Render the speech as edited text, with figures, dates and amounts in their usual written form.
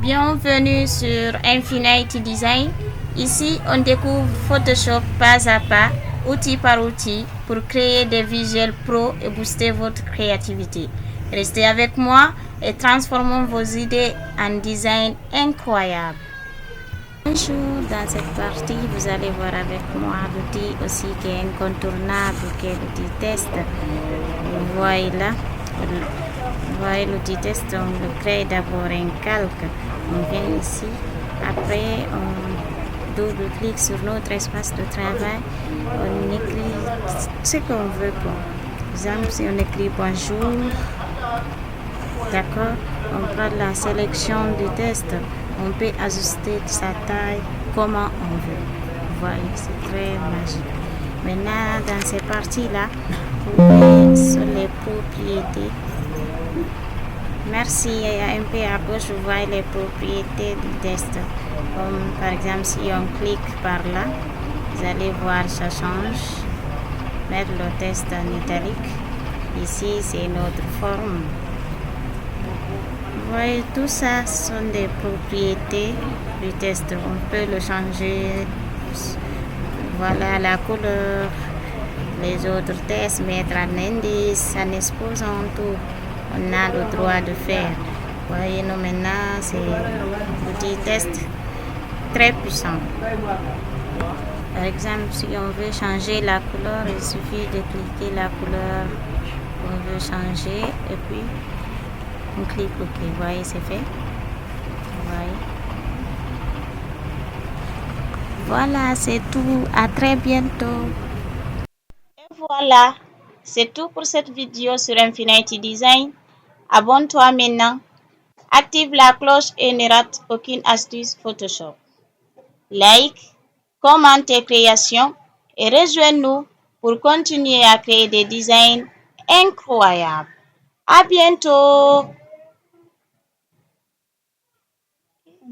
Bienvenue sur Infinity Design. Ici, on découvre Photoshop pas à pas, outil par outil, pour créer des visuels pro et booster votre créativité. Restez avec moi et transformons vos idées en design incroyable. Bonjour, dans cette partie, vous allez voir avec moi l'outil aussi qui est incontournable, qui est l'outil test. Vous voyez là, l'outil test, on le crée d'abord un calque. On vient ici, après on double-clique sur notre espace de travail, on écrit ce qu'on veut. Par exemple, si on écrit bonjour, d'accord, on prend la sélection du test, on peut ajuster sa taille comment on veut. Vous voyez, c'est très magique. Maintenant, dans ces parties-là, vous voyez sur les propriétés. Merci, un peu à gauche, vous voyez les propriétés du test. Comme par exemple, si on clique par là, vous allez voir, ça change. Mettre le test en italique. Ici, c'est notre forme. Vous voyez, tout ça sont des propriétés du test. On peut le changer. Voilà la couleur. Les autres tests, mettre un indice, en exposant tout. On a le droit de faire. Vous voyez, nous maintenant, c'est l'outil test très puissant. Par exemple, si on veut changer la couleur, il suffit de cliquer la couleur qu'on veut changer et puis on clique OK. Vous voyez, c'est fait. Vous voyez. Voilà, c'est tout. À très bientôt. Et voilà, c'est tout pour cette vidéo sur Infinity Design. Abonne-toi maintenant. Active la cloche et ne rate aucune astuce Photoshop. Like, commente tes créations et rejoins-nous pour continuer à créer des designs incroyables. À bientôt!